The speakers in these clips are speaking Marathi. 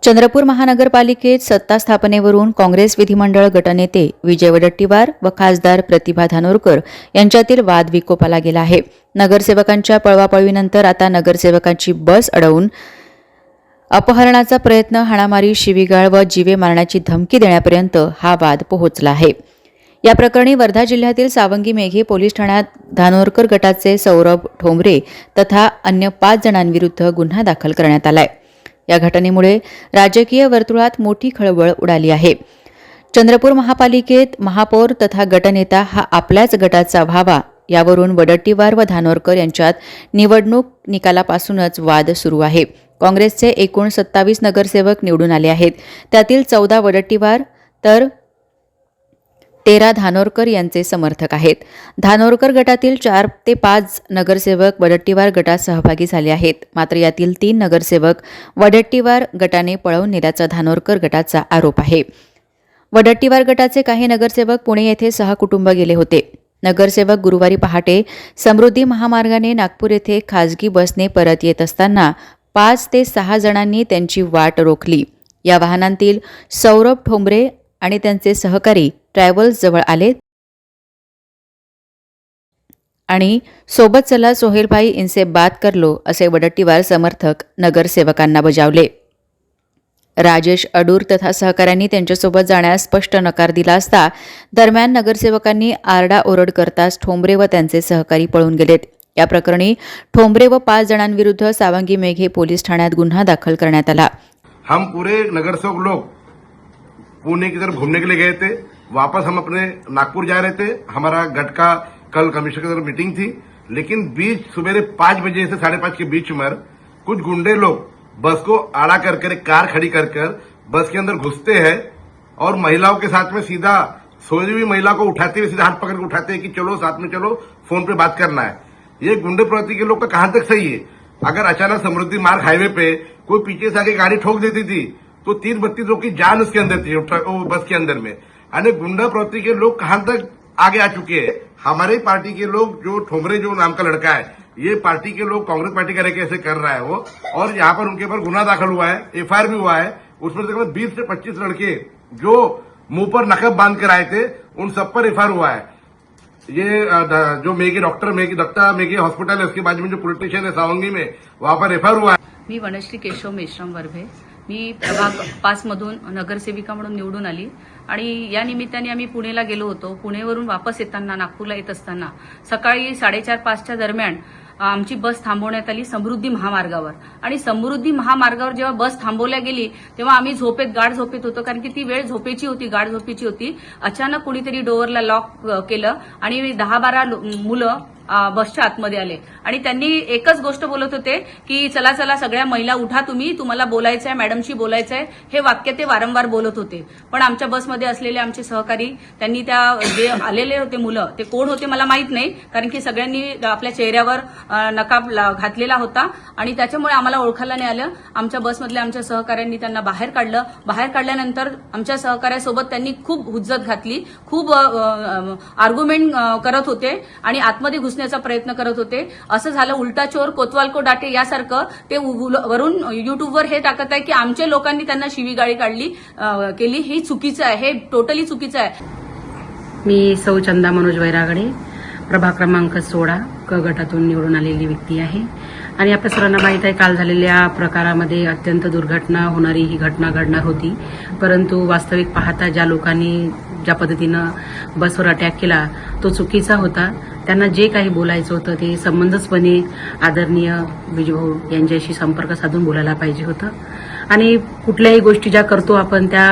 चंद्रपूर महानगरपालिकेत सत्ता स्थापनेवरून काँग्रेस विधिमंडळ गटनेते विजय वडेट्टीवार व खासदार प्रतिभा धानोरकर यांच्यातील वाद विकोपाला गेला आहे। नगरसेवकांच्या पळवापळवीनंतर आता नगरसेवकांची बस अडवून अपहरणाचा प्रयत्न, हाणामारी, शिवीगाळ व जीवे मारण्याची धमकी देण्यापर्यंत हा वाद पोहोचला आहे। या प्रकरणी वर्धा जिल्ह्यातील सावंगी मेघे पोलीस ठाण्यात धानोरकर गटाचे सौरभ ठोंबरे तथा अन्य 5 जणांविरुद्ध गुन्हा दाखल करण्यात आलाय। या घटनेमुळे राजकीय वर्तुळात मोठी खळबळ उडाली आहे। चंद्रपूर महापालिकेत महापौर तथा गटनेता हा आपल्याच गटाचा व्हावा यावरून वडेट्टीवार व धानोरकर यांच्यात निवडणूक निकालापासूनच वाद सुरू आहे। काँग्रेसचे एकूण 27 नगरसेवक निवडून आले आहेत। त्यातील 14 वडेट्टीवार तर 13 धानोरकर यांचे समर्थक आहेत। धानोरकर गटातील 4 ते 5 नगरसेवक वडेट्टीवार गटात सहभागी झाले आहेत। मात्र यातील 3 नगरसेवक वडेट्टीवार गटाने पळवून नेल्याचा धानोरकर गटाचा आरोप आहे। वडेट्टीवार गटाचे काही नगरसेवक पुणे येथे सहकुटुंब गेले होते। नगरसेवक गुरुवारी पहाटे समृद्धी महामार्गाने नागपूर येथे खासगी बसने परत येत असताना 5 ते 6 जणांनी त्यांची वाट रोखली। या वाहनांतील सौरभ ठोंबरे आणि त्यांचे सहकारी ट्रॅव्हल्स जवळ आले आणि सोबत चला सोहेलभाई इनसे बात कर लो असे वडेट्टीवार समर्थक नगरसेवकांना बजावले। राजेश अडूर तथा सहकाऱ्यांनी त्यांच्यासोबत जाण्यास स्पष्ट नकार दिला असता दरम्यान नगरसेवकांनी आरडाओरड करताच ठोंबरे व त्यांचे सहकारी पळून गेलेत। या प्रकरणी ठोंबरे व 5 जणांविरुद्ध सावंगी मेघे पोलीस ठाण्यात गुन्हा दाखल करण्यात आला। हम पूरे नगरसेवक लोग पुणे की तरफ घूमने के लिए गए थे। वापस हम अपने नागपुर जा रहे थे। हमारा गट का कल कमिश्नर की तरफ मीटिंग थी, लेकिन बीच सुबह 5 बजे से 5:30 के बीच में कुछ गुंडे लोग बस को आड़ा कर एक कार खड़ी कर बस के अंदर घुसते हैं और महिलाओं के साथ में सीधा सोई हुई महिला को उठाते हुए सीधा हाथ पकड़ के उठाते हैं कि चलो साथ में चलो, फोन पे बात करना है। ये गुंडे प्रवृत्ति के लोग का कहां तक सही है? अगर अचानक समृद्धि मार्ग हाईवे पे कोई पीछे से आके गाड़ी ठोक देती थी तो 30-32 लोग की जान उसके अंदर थी, बस के अंदर में। अने गुंडा प्रवृत्ति के लोग कहां तक आगे आ चुके हैं। हमारे पार्टी के लोग, जो ठोंबरे जो नाम का लड़का है, ये पार्टी के लोग कांग्रेस पार्टी का कैसे कर रहा है वो, और यहाँ पर उनके ऊपर गुना दाखिल हुआ है, FIR भी हुआ है। उसमें तकरीबन 20 से 25 लड़के जो मुंह पर नकब बांध कर आए थे, उन सब पर FIR हुआ है। ये जो मेघे दत्ता मेघे हॉस्पिटल है, उसके बाजू में जो पुलिस स्टेशन है सावंगी में, वहां पर FIR हुआ है। मी वनश्री केशव मेश्राम वर्भे, मी प्रभाग 5 मधून नगरसेविका म्हणून निवडून आली आणि या निमित्ताने आम्ही पुणेला गेलो होतो। पुणेवरून वापस येताना, नागपूरला येत असताना सकाळी 4:30-5च्या दरम्यान आमची बस थांबवण्यात आली समृद्धी महामार्गावर। आणि समृद्धी महामार्गावर जेव्हा बस थांबवल्या गेली तेव्हा आम्ही गाढ झोपेत होतो, कारण की ती वेळ झोपेची होती, गाढ झोपेची होती। अचानक कोणीतरी डोअरला लॉक केलं आणि 10-12 मुलं बसच्या आतमध्ये आले आणि त्यांनी एकच गोष्ट बोलत होते की चला चला सगळ्या महिला उठा, तुम्हाला बोलायचं आहे, मॅडमशी बोलायचं आहे, हे वाक्य ते वारंवार बोलत होते। पण आमच्या बसमध्ये असलेले आमचे सहकारी, त्यांनी त्या जे आलेले होते मुलं, ते कोण होते मला माहित नाही, कारण की सगळ्यांनी आपल्या चेहऱ्यावर नकाब घातलेला होता आणि त्याच्यामुळे आम्हाला ओळखायला नाही आलं। आमच्या बसमधल्या आमच्या सहकाऱ्यांनी त्यांना बाहेर काढलं। बाहेर काढल्यानंतर आमच्या सहकाऱ्यासोबत त्यांनी खूप हुज्जत घातली, खूप आर्ग्युमेंट करत होते आणि आतमध्ये घुसण्याचा प्रयत्न करत होते। असं झालं उलटा चोर कोतवाल को डाटे यासारखं ते वरून युट्यूबवर हे टाकत आहे की आमच्या लोकांनी त्यांना शिवीगाळी केली। हे चुकीचं आहे, हे टोटली चुकीचं आहे। मी सौ चंदा मनोज वैरागडे, प्रभाग क्रमांक 16 क गटातून निवडून आलेली व्यक्ती आहे आणि आपल्या सर्वांना माहीत आहे काल झालेल्या प्रकारामध्ये अत्यंत दुर्घटना होणारी ही घटना घडणार होती, परंतु वास्तविक पाहता ज्या लोकांनी ज्या पद्धतीनं बसवर अटॅक केला तो चुकीचा होता। त्यांना जे काही बोलायचं होतं ते समंजसपणे आदरणीय विजयभाऊ यांच्याशी संपर्क साधून बोलायला पाहिजे होतं आणि कुठल्याही गोष्टी ज्या करतो आपण त्या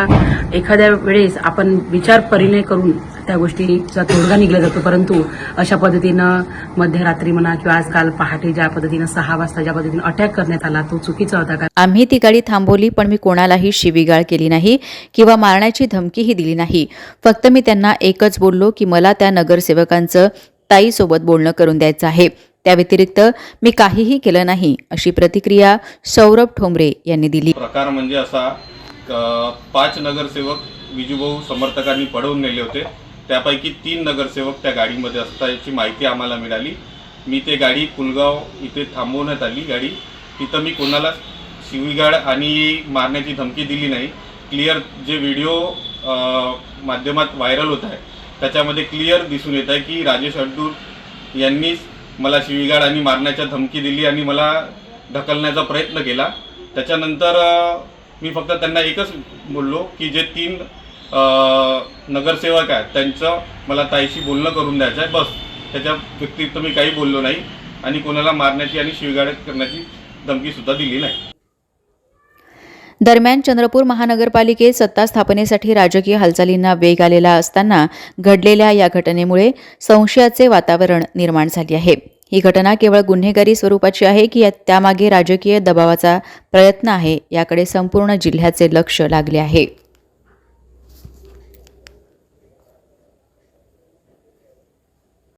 एखाद्या वेळेस आपण विचार परिणय करून त्या गोष्टीचा तोडगा निघला जातो, परंतु अशा पद्धतीनं मध्यरात्री म्हणा किंवा आजकाल पहाटे ज्या पद्धतीनं 6 वाजता ज्या पद्धतीनं अटॅक करण्यात आला तो चुकीचा होता। आम्ही ती गाडी थांबवली, पण मी कोणालाही शिवीगाळ केली नाही किंवा मारण्याची धमकीही दिली नाही। फक्त मी त्यांना एकच बोललो की मला त्या नगरसेवकांचं ताईसोबत बोलणं करून द्यायचं आहे, त्या व्यतिरिक्त मी काहीही केलं नाही, अशी प्रतिक्रिया सौरभ ठोंबरे यांनी दिली। प्रकार म्हणजे असा 5 नगरसेवक विजूभाऊ समर्थकांनी पळवून नेले होते। त्यापैकी 3 नगरसेवक त्या गाडीमध्ये असल्याची माहिती आम्हाला मिळाली। मी ते गाडी पुलगाव इथे थांबवण्यात आली गाडी, तिथं मी कोणाला शिवीगाळ आणि मारण्याची धमकी दिली नाही. क्लिअर जे व्हिडिओ माध्यमात व्हायरल होत आहे त्याच्यामध्ये क्लिअर दिसून येत आहे की राजेश अड्डूर यांनीच मला शिवीगाळ आणि मारण्याच्या धमकी दिली आणि मला ढकलण्याचा प्रयत्न केला. त्याच्यानंतर मी फक्त त्यांना एकच बोललो की जे 3 नगरसेवक आहेत त्यांचं मला ताईशी बोलणं करून द्यायचं आहे, बस. त्याच्या व्यतिरिक्त मी काही बोललो नाही आणि कोणाला मारण्याची आणि शिवीगाळ करण्याची धमकीसुद्धा दिली नाही. दरम्यान चंद्रपूर महानगरपालिकेत सत्ता स्थापनेसाठी राजकीय हालचालींना वेग आलेला असताना घडलेल्या या घटनेमुळे संशयाचे वातावरण निर्माण झाले आहे. ही घटना केवळ गुन्हेगारी स्वरूपाची आहे की त्यामागे राजकीय दबावाचा प्रयत्न आहे, याकडे संपूर्ण जिल्ह्याचे लक्ष लागले आहे.